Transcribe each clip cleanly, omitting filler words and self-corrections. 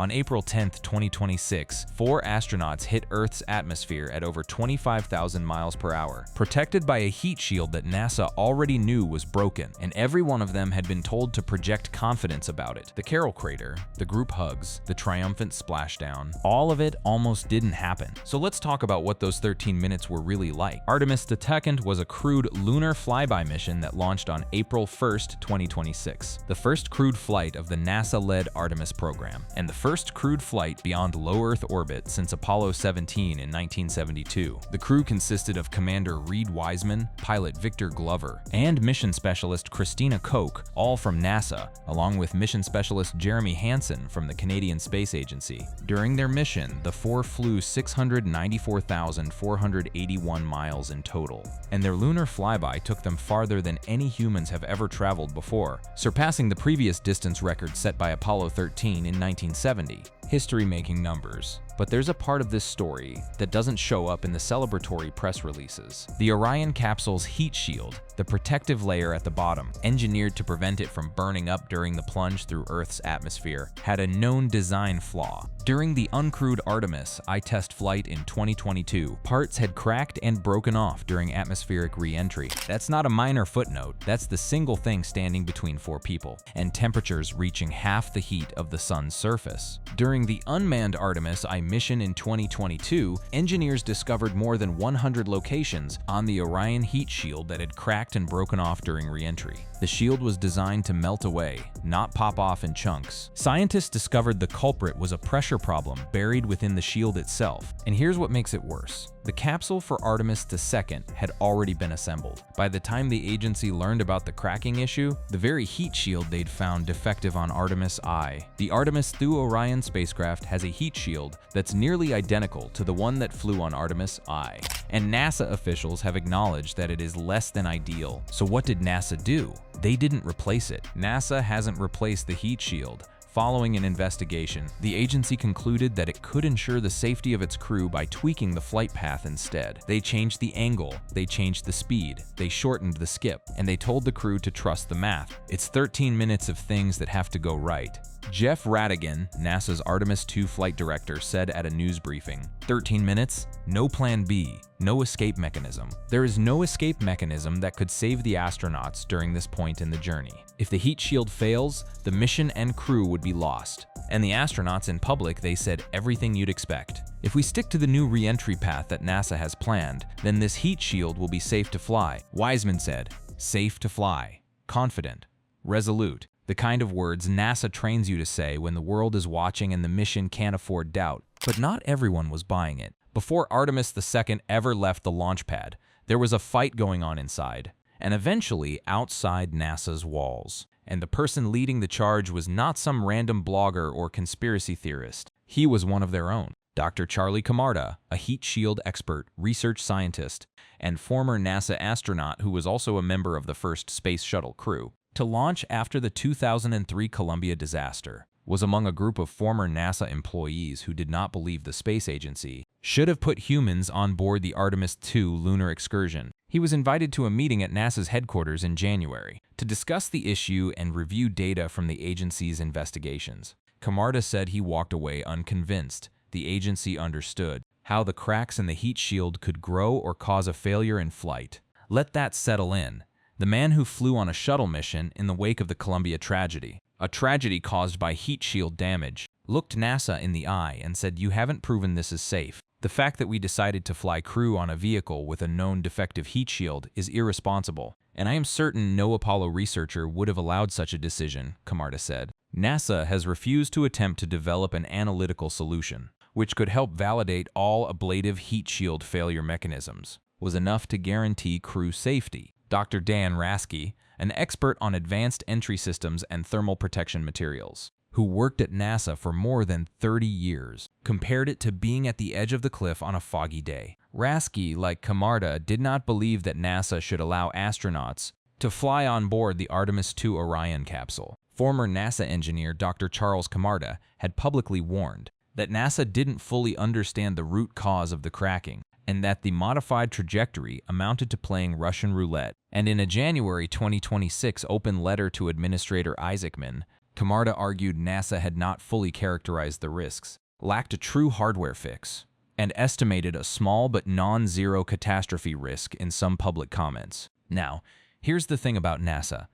On April 10, 2026, 4 astronauts hit Earth's atmosphere at over 25,000 miles per hour, protected by a heat shield that NASA already knew was broken, and every one of them had been told to project confidence about it. The Carroll crater, the group hugs, the triumphant splashdown, all of it almost didn't happen. So let's talk about what those 13 minutes were really like. Artemis II was a crewed lunar flyby mission that launched on April 1, 2026, the first crewed flight of the NASA-led Artemis program, and the first crewed flight beyond low Earth orbit since Apollo 17 in 1972. The crew consisted of Commander Reed Wiseman, pilot Victor Glover, and mission specialist Christina Koch, all from NASA, along with mission specialist Jeremy Hansen from the Canadian Space Agency. During their mission, the 4 flew 694,481 miles in total, and their lunar flyby took them farther than any humans have ever traveled before, surpassing the previous distance record set by Apollo 13 in 1970. History-making numbers. But there's a part of this story that doesn't show up in the celebratory press releases. The Orion capsule's heat shield, the protective layer at the bottom, engineered to prevent it from burning up during the plunge through Earth's atmosphere, had a known design flaw. During the uncrewed Artemis I-test flight in 2022, parts had cracked and broken off during atmospheric re-entry. That's not a minor footnote, that's the single thing standing between 4 people, and temperatures reaching half the heat of the sun's surface. During the unmanned Artemis I mission in 2022, engineers discovered more than 100 locations on the Orion heat shield that had cracked and broken off during re-entry. The shield was designed to melt away, not pop off in chunks. Scientists discovered the culprit was a pressure problem buried within the shield itself. And here's what makes it worse. The capsule for Artemis II had already been assembled. By the time the agency learned about the cracking issue, the very heat shield they'd found defective on Artemis I. The Artemis II Orion spacecraft has a heat shield that's nearly identical to the one that flew on Artemis I. And NASA officials have acknowledged that it is less than ideal. So what did NASA do? They didn't replace it. NASA hasn't replaced the heat shield. Following an investigation, the agency concluded that it could ensure the safety of its crew by tweaking the flight path instead. They changed the angle, they changed the speed, they shortened the skip, and they told the crew to trust the math. It's 13 minutes of things that have to go right. Jeff Radigan, NASA's Artemis II flight director, said at a news briefing, 13 minutes? No plan B, no escape mechanism. There is no escape mechanism that could save the astronauts during this point in the journey. If the heat shield fails, the mission and crew would be lost. And the astronauts in public, they said everything you'd expect. If we stick to the new re-entry path that NASA has planned, then this heat shield will be safe to fly. Wiseman said, safe to fly, confident, resolute. The kind of words NASA trains you to say when the world is watching and the mission can't afford doubt. But not everyone was buying it. Before Artemis II ever left the launch pad, there was a fight going on inside, and eventually outside NASA's walls. And the person leading the charge was not some random blogger or conspiracy theorist. He was one of their own. Dr. Charlie Camarda, a heat shield expert, research scientist, and former NASA astronaut who was also a member of the first space shuttle crew. To launch after the 2003 Columbia disaster, was among a group of former NASA employees who did not believe the space agency should have put humans on board the Artemis II lunar excursion. He was invited to a meeting at NASA's headquarters in January to discuss the issue and review data from the agency's investigations. Camarda said he walked away unconvinced. The agency understood how the cracks in the heat shield could grow or cause a failure in flight. Let that settle in. The man who flew on a shuttle mission in the wake of the Columbia tragedy, a tragedy caused by heat shield damage, looked NASA in the eye and said, "You haven't proven this is safe. The fact that we decided to fly crew on a vehicle with a known defective heat shield is irresponsible, and I am certain no Apollo researcher would have allowed such a decision," Camarda said. NASA has refused to attempt to develop an analytical solution, which could help validate all ablative heat shield failure mechanisms, was enough to guarantee crew safety. Dr. Dan Rasky, an expert on advanced entry systems and thermal protection materials, who worked at NASA for more than 30 years, compared it to being at the edge of the cliff on a foggy day. Rasky, like Camarda, did not believe that NASA should allow astronauts to fly on board the Artemis II Orion capsule. Former NASA engineer Dr. Charles Camarda had publicly warned that NASA didn't fully understand the root cause of the cracking, and that the modified trajectory amounted to playing Russian roulette. And in a January 2026 open letter to Administrator Isaacman, Camarda argued NASA had not fully characterized the risks, lacked a true hardware fix, and estimated a small but non-zero catastrophe risk in some public comments. Now, here's the thing about NASA.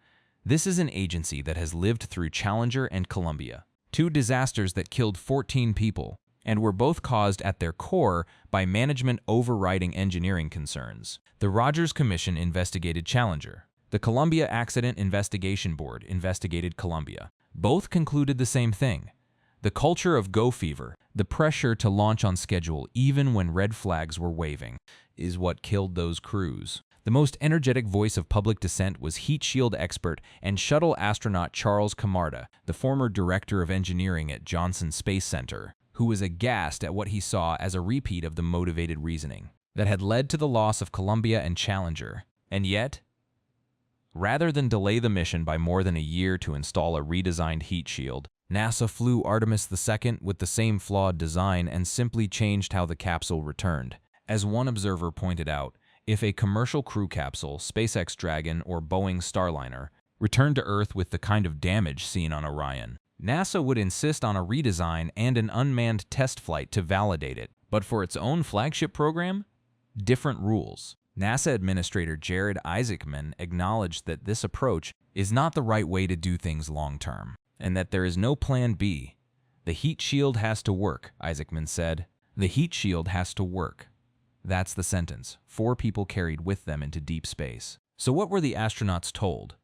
This is an agency that has lived through Challenger and Columbia, two disasters that killed 14 people, and were both caused at their core by management overriding engineering concerns. The Rogers Commission investigated Challenger. The Columbia Accident Investigation Board investigated Columbia. Both concluded the same thing. The culture of go fever, the pressure to launch on schedule even when red flags were waving, is what killed those crews. The most energetic voice of public dissent was heat shield expert and shuttle astronaut Charles Camarda, the former director of engineering at Johnson Space Center, who was aghast at what he saw as a repeat of the motivated reasoning that had led to the loss of Columbia and Challenger. And yet, rather than delay the mission by more than a year to install a redesigned heat shield, NASA flew Artemis II with the same flawed design and simply changed how the capsule returned. As one observer pointed out, if a commercial crew capsule, SpaceX Dragon or Boeing Starliner, returned to Earth with the kind of damage seen on Orion, NASA would insist on a redesign and an unmanned test flight to validate it. But for its own flagship program, different rules. NASA Administrator Jared Isaacman acknowledged that this approach is not the right way to do things long-term, and that there is no plan B. The heat shield has to work, Isaacman said. The heat shield has to work. That's the sentence 4 people carried with them into deep space. So what were the astronauts told?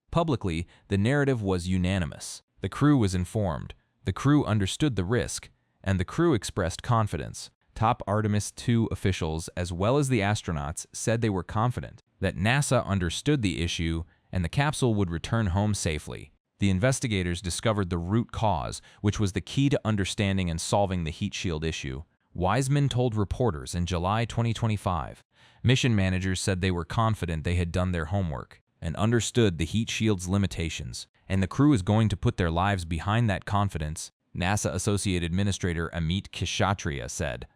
Publicly, the narrative was unanimous. The crew was informed, the crew understood the risk, and the crew expressed confidence. Top Artemis II officials, as well as the astronauts, said they were confident that NASA understood the issue and the capsule would return home safely. The investigators discovered the root cause, which was the key to understanding and solving the heat shield issue. Wiseman told reporters in July 2025, mission managers said they were confident they had done their homework and understood the heat shield's limitations, and the crew is going to put their lives behind that confidence, NASA Associate Administrator Amit Kshatriya said.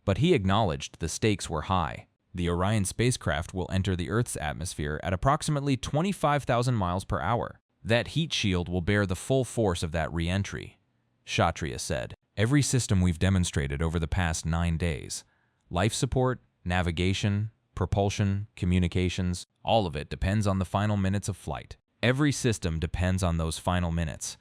But he acknowledged the stakes were high. The Orion spacecraft will enter the Earth's atmosphere at approximately 25,000 miles per hour. That heat shield will bear the full force of that re-entry, Kshatriya said. Every system we've demonstrated over the past 9 days, life support, navigation, propulsion, communications, all of it depends on the final minutes of flight. Every system depends on those final minutes.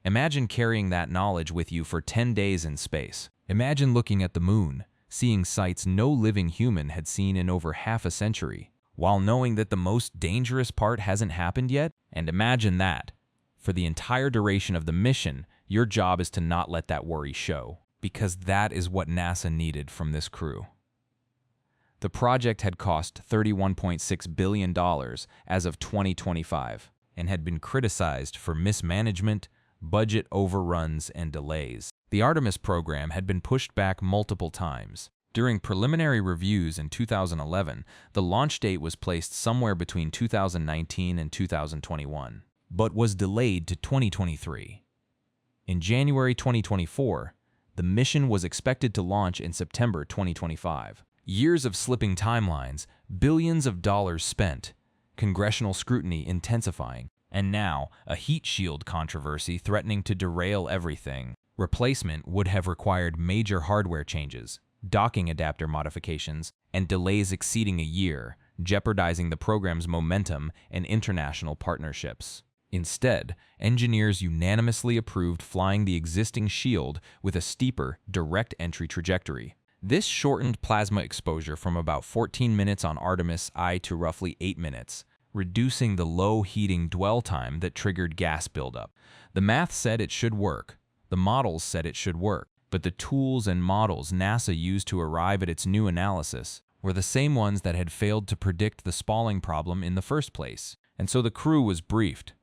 Imagine carrying that knowledge with you for 10 days in space. Imagine looking at the moon, seeing sights no living human had seen in over half a century, while knowing that the most dangerous part hasn't happened yet. And imagine that, for the entire duration of the mission, your job is to not let that worry show, because that is what NASA needed from this crew. The project had cost $31.6 billion as of 2025 and had been criticized for mismanagement, budget overruns, and delays. The Artemis program had been pushed back multiple times. During preliminary reviews in 2011, the launch date was placed somewhere between 2019 and 2021, but was delayed to 2023. In January 2024, the mission was expected to launch in September 2025. Years of slipping timelines, billions of dollars spent, congressional scrutiny intensifying, and now a heat shield controversy threatening to derail everything. Replacement would have required major hardware changes, docking adapter modifications, and delays exceeding a year, jeopardizing the program's momentum and international partnerships. Instead, engineers unanimously approved flying the existing shield with a steeper, direct entry trajectory. This shortened plasma exposure from about 14 minutes on Artemis I to roughly 8 minutes, reducing the low heating dwell time that triggered gas buildup. The math said it should work. The models said it should work. But the tools and models NASA used to arrive at its new analysis were the same ones that had failed to predict the spalling problem in the first place. And so the crew was briefed.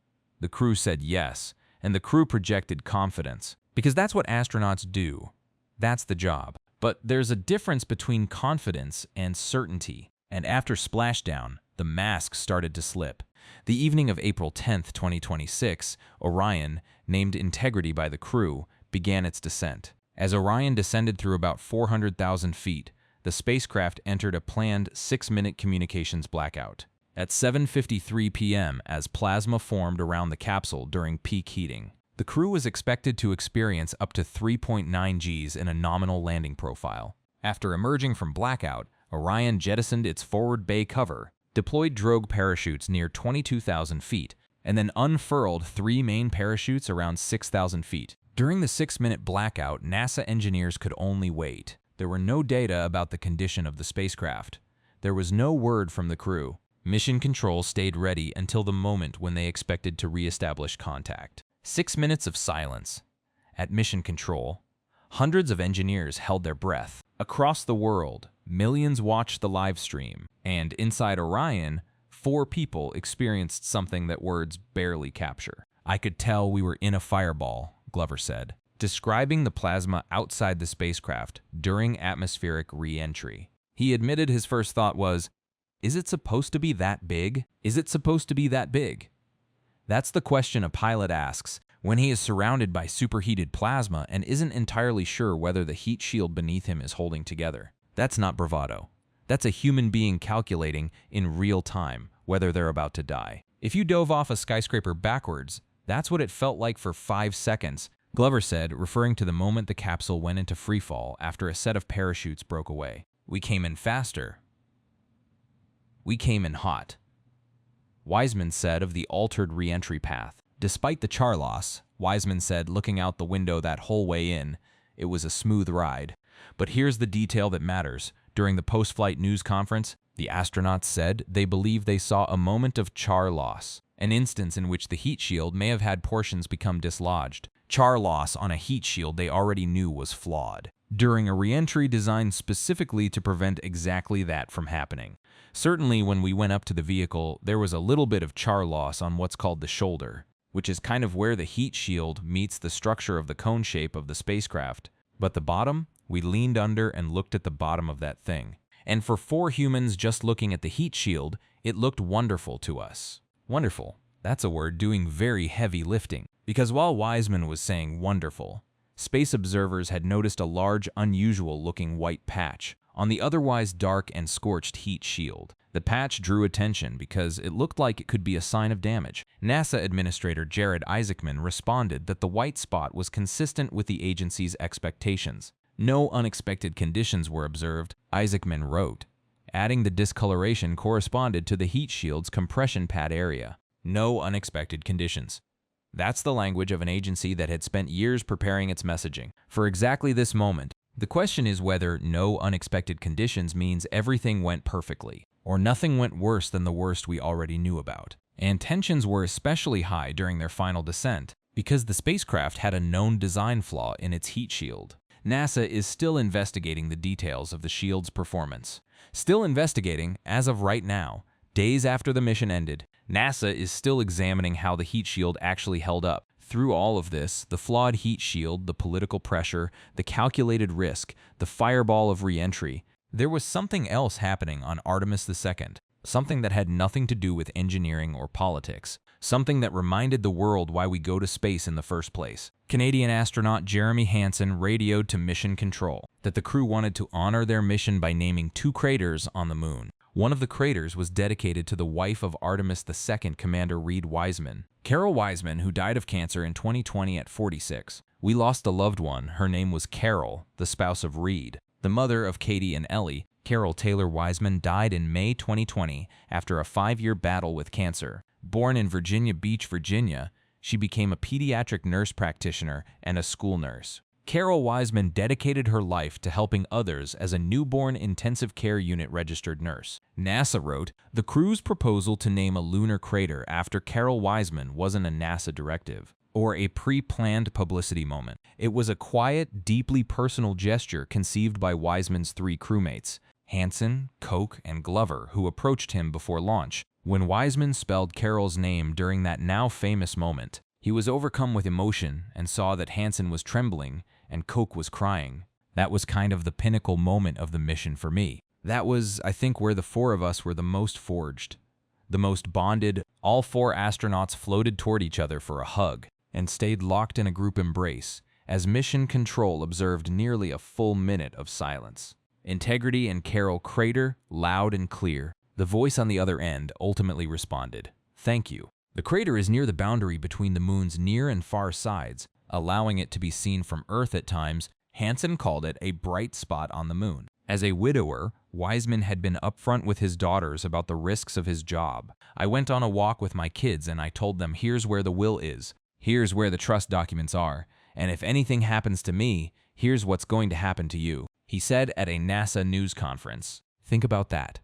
The crew said yes, and the crew projected confidence, because that's what astronauts do. That's the job. But there's a difference between confidence and certainty, and after splashdown, the mask started to slip. The evening of April 10, 2026, Orion, named Integrity by the crew, began its descent. As Orion descended through about 400,000 feet, the spacecraft entered a planned 6-minute communications blackout. at 7:53 p.m. as plasma formed around the capsule during peak heating. The crew was expected to experience up to 3.9 Gs in a nominal landing profile. After emerging from blackout, Orion jettisoned its forward bay cover, deployed drogue parachutes near 22,000 feet, and then unfurled 3 main parachutes around 6,000 feet. During the 6-minute blackout, NASA engineers could only wait. There were no data about the condition of the spacecraft. There was no word from the crew. Mission Control stayed ready until the moment when they expected to reestablish contact. 6 minutes of silence. At Mission Control, hundreds of engineers held their breath. Across the world, millions watched the live stream, and inside Orion, 4 people experienced something that words barely capture. "I could tell we were in a fireball," Glover said, describing the plasma outside the spacecraft during atmospheric re-entry. He admitted his first thought was, "Is it supposed to be that big? Is it supposed to be that big?" That's the question a pilot asks when he is surrounded by superheated plasma and isn't entirely sure whether the heat shield beneath him is holding together. That's not bravado. That's a human being calculating in real time whether they're about to die. If you dove off a skyscraper backwards, that's what it felt like for 5 seconds, Glover said, referring to the moment the capsule went into freefall after a set of parachutes broke away. "We came in faster. We came in hot," Wiseman said of the altered re-entry path. Despite the char loss, Wiseman said, looking out the window that whole way in, it was a smooth ride. But here's the detail that matters. During the post-flight news conference, the astronauts said they believe they saw a moment of char loss, an instance in which the heat shield may have had portions become dislodged. Char loss on a heat shield they already knew was flawed, during a re-entry designed specifically to prevent exactly that from happening. Certainly when we went up to the vehicle, there was a little bit of char loss on what's called the shoulder, which is kind of where the heat shield meets the structure of the cone shape of the spacecraft. But the bottom, we leaned under and looked at the bottom of that thing. And for 4 humans just looking at the heat shield, it looked wonderful to us. Wonderful. That's a word doing very heavy lifting. Because while Wiseman was saying wonderful, space observers had noticed a large, unusual-looking white patch on the otherwise dark and scorched heat shield. The patch drew attention because it looked like it could be a sign of damage. NASA Administrator Jared Isaacman responded that the white spot was consistent with the agency's expectations. No unexpected conditions were observed, Isaacman wrote, adding the discoloration corresponded to the heat shield's compression pad area. No unexpected conditions. That's the language of an agency that had spent years preparing its messaging for exactly this moment. The question is whether no unexpected conditions means everything went perfectly, or nothing went worse than the worst we already knew about. And tensions were especially high during their final descent, because the spacecraft had a known design flaw in its heat shield. NASA is still investigating the details of the shield's performance. Still investigating, as of right now, days after the mission ended, NASA is still examining how the heat shield actually held up. Through all of this, the flawed heat shield, the political pressure, the calculated risk, the fireball of re-entry, there was something else happening on Artemis II, something that had nothing to do with engineering or politics, something that reminded the world why we go to space in the first place. Canadian astronaut Jeremy Hansen radioed to Mission Control that the crew wanted to honor their mission by naming 2 craters on the moon. One of the craters was dedicated to the wife of Artemis II, Commander Reed Wiseman, Carol Wiseman, who died of cancer in 2020 at 46. We lost a loved one. Her name was Carol, the spouse of Reed. The mother of Katie and Ellie, Carol Taylor Wiseman, died in May 2020 after a 5-year battle with cancer. Born in Virginia Beach, Virginia, she became a pediatric nurse practitioner and a school nurse. Carol Wiseman dedicated her life to helping others as a newborn intensive care unit registered nurse. NASA wrote, the crew's proposal to name a lunar crater after Carol Wiseman wasn't a NASA directive or a pre-planned publicity moment. It was a quiet, deeply personal gesture conceived by Wiseman's 3 crewmates, Hansen, Koch, and Glover, who approached him before launch. When Wiseman spelled Carol's name during that now famous moment, he was overcome with emotion and saw that Hansen was trembling and Koch was crying. That was kind of the pinnacle moment of the mission for me. That was, I think, where the 4 of us were the most forged, the most bonded. All 4 astronauts floated toward each other for a hug and stayed locked in a group embrace as Mission Control observed nearly a full minute of silence. Integrity and Carol crater, loud and clear. The voice on the other end ultimately responded, "Thank you." The crater is near the boundary between the moon's near and far sides, allowing it to be seen from Earth at times. Hansen called it a bright spot on the moon. As a widower, Wiseman had been upfront with his daughters about the risks of his job. "I went on a walk with my kids and I told them, here's where the will is, here's where the trust documents are, and if anything happens to me, here's what's going to happen to you," he said at a NASA news conference. Think about that.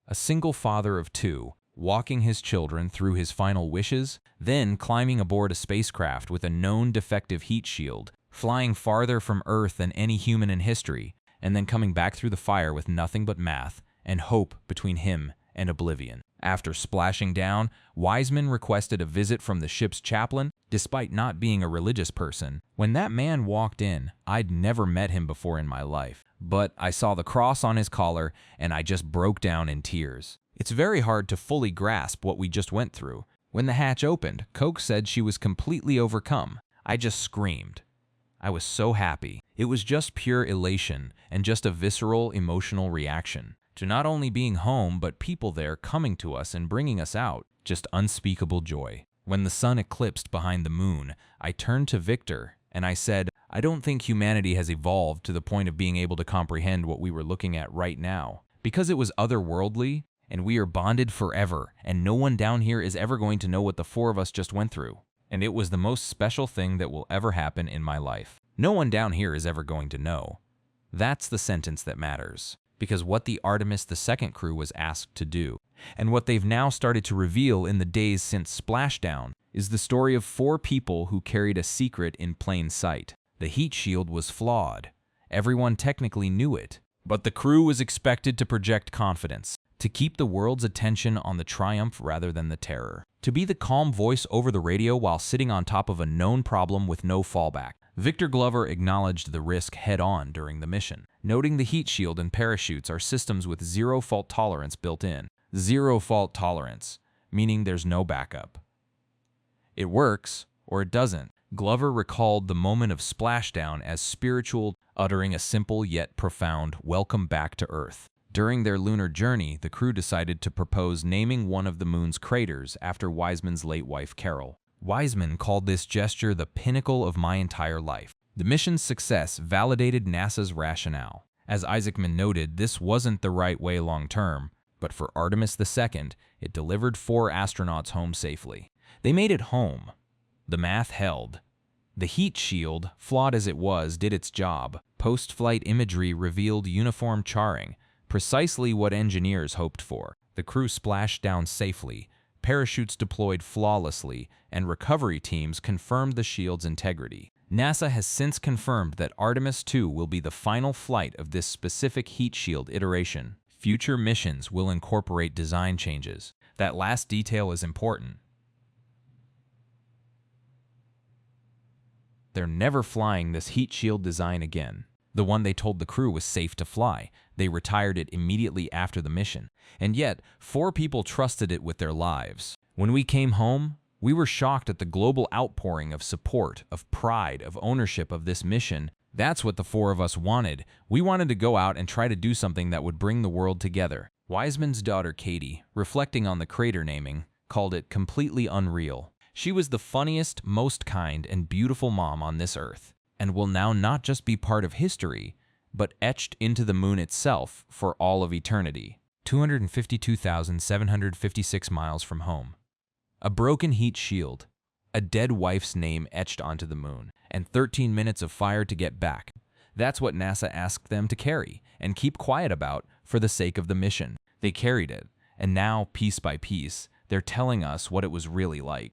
A single father of two, walking his children through his final wishes, then climbing aboard a spacecraft with a known defective heat shield, flying farther from Earth than any human in history, and then coming back through the fire with nothing but math and hope between him and oblivion. After splashing down, Wiseman requested a visit from the ship's chaplain, despite not being a religious person. "When that man walked in, I'd never met him before in my life, but I saw the cross on his collar and I just broke down in tears." It's very hard to fully grasp what we just went through. When the hatch opened, Coke said she was completely overcome. "I just screamed. I was so happy. It was just pure elation and just a visceral emotional reaction to not only being home, but people there coming to us and bringing us out. Just unspeakable joy." When the sun eclipsed behind the moon, I turned to Victor and I said, "I don't think humanity has evolved to the point of being able to comprehend what we were looking at right now, because it was otherworldly and we are bonded forever, and no one down here is ever going to know what the four of us just went through. And it was the most special thing that will ever happen in my life. No one down here is ever going to know." That's the sentence that matters, because what the Artemis II crew was asked to do, and what they've now started to reveal in the days since splashdown, is the story of 4 people who carried a secret in plain sight. The heat shield was flawed. Everyone technically knew it, but the crew was expected to project confidence, to keep the world's attention on the triumph rather than the terror, to be the calm voice over the radio while sitting on top of a known problem with no fallback. Victor Glover acknowledged the risk head-on during the mission, noting the heat shield and parachutes are systems with zero fault tolerance built in. Zero fault tolerance, meaning there's no backup. It works, or it doesn't. Glover recalled the moment of splashdown as spiritual, uttering a simple yet profound welcome back to Earth. During their lunar journey, the crew decided to propose naming one of the moon's craters after Wiseman's late wife, Carol. Wiseman called this gesture the pinnacle of my entire life. The mission's success validated NASA's rationale. As Isaacman noted, this wasn't the right way long-term, but for Artemis II, it delivered 4 astronauts home safely. They made it home. The math held. The heat shield, flawed as it was, did its job. Post-flight imagery revealed uniform charring, precisely what engineers hoped for. The crew splashed down safely, parachutes deployed flawlessly, and recovery teams confirmed the shield's integrity. NASA has since confirmed that Artemis II will be the final flight of this specific heat shield iteration. Future missions will incorporate design changes. That last detail is important. They're never flying this heat shield design again. The one they told the crew was safe to fly. They retired it immediately after the mission. And yet, 4 people trusted it with their lives. When we came home, we were shocked at the global outpouring of support, of pride, of ownership of this mission. That's what the 4 of us wanted. We wanted to go out and try to do something that would bring the world together. Wiseman's daughter, Katie, reflecting on the crater naming, called it completely unreal. She was the funniest, most kind, and beautiful mom on this earth, and will now not just be part of history, but etched into the moon itself for all of eternity. 252,756 miles from home. A broken heat shield, a dead wife's name etched onto the moon, and 13 minutes of fire to get back. That's what NASA asked them to carry and keep quiet about for the sake of the mission. They carried it, and now, piece by piece, they're telling us what it was really like.